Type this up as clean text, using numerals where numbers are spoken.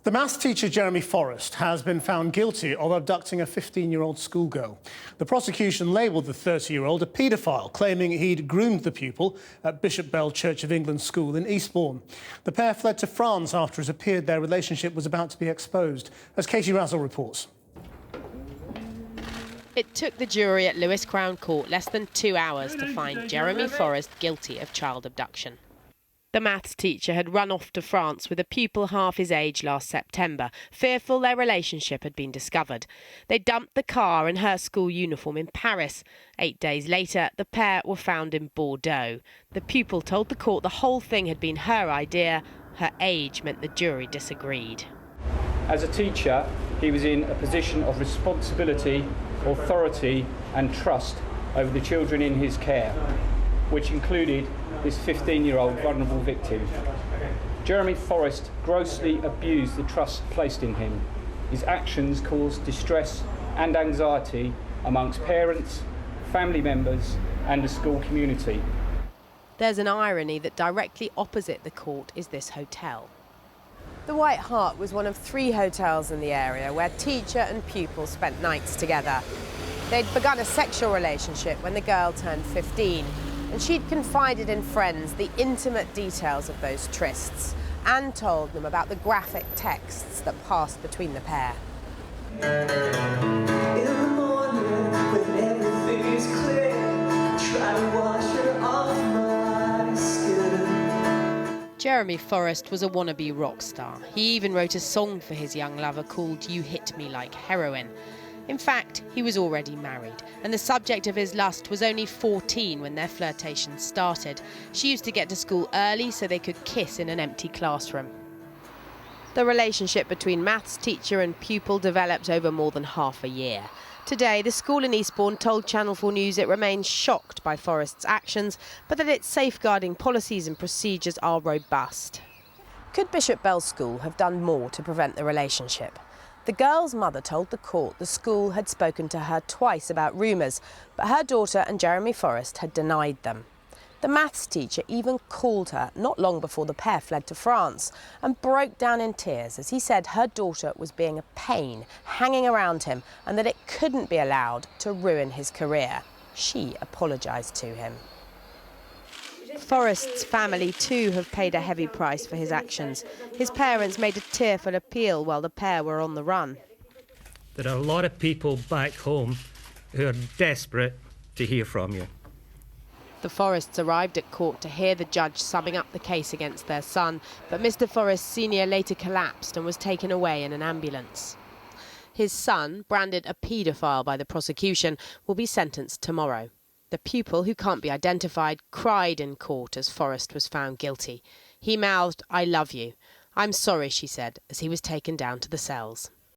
The maths teacher Jeremy Forrest has been found guilty of abducting a 15-year-old schoolgirl. The prosecution labelled the 30-year-old a paedophile, claiming he'd groomed the pupil at Bishop Bell Church of England School in Eastbourne. The pair fled to France after it appeared their relationship was about to be exposed, as Katie Razzle reports. It took the jury at Lewis Crown Court less than 2 hours to find Jeremy Forrest guilty of child abduction. The maths teacher had run off to France with a pupil half his age last September, fearful their relationship had been discovered. They dumped the car and her school uniform in Paris. 8 days later, the pair were found in Bordeaux. The pupil told the court the whole thing had been her idea. Her age meant the jury disagreed. As a teacher, he was in a position of responsibility, authority and trust over the children in his care, which included this 15-year-old vulnerable victim. Jeremy Forrest grossly abused the trust placed in him. His actions caused distress and anxiety amongst parents, family members and the school community. There's an irony that directly opposite the court is this hotel. The White Hart was one of 3 hotels in the area where teacher and pupil spent nights together. They'd begun a sexual relationship when the girl turned 15, and she'd confided in friends the intimate details of those trysts and told them about the graphic texts that passed between the pair. In the morning, when everything is clear, try to wash her off my skin. Jeremy Forrest was a wannabe rock star. He even wrote a song for his young lover called You Hit Me Like Heroin. In fact, he was already married, and the subject of his lust was only 14 when their flirtation started. She used to get to school early so they could kiss in an empty classroom. The relationship between maths teacher and pupil developed over more than half a year. Today, the school in Eastbourne told Channel 4 News it remains shocked by Forrest's actions, but that its safeguarding policies and procedures are robust. Could Bishop Bell School have done more to prevent the relationship? The girl's mother told the court the school had spoken to her twice about rumours, but her daughter and Jeremy Forrest had denied them. The maths teacher even called her not long before the pair fled to France and broke down in tears as he said her daughter was being a pain, hanging around him, and that it couldn't be allowed to ruin his career. She apologised to him. Forrest's family too have paid a heavy price for his actions. His parents made a tearful appeal while the pair were on the run. There are a lot of people back home who are desperate to hear from you. The Forrests arrived at court to hear the judge summing up the case against their son, but Mr. Forrest Sr. later collapsed and was taken away in an ambulance. His son, branded a paedophile by the prosecution, will be sentenced tomorrow. The pupil, who can't be identified, cried in court as Forrest was found guilty. He mouthed, "I love you." "I'm sorry," she said, as he was taken down to the cells.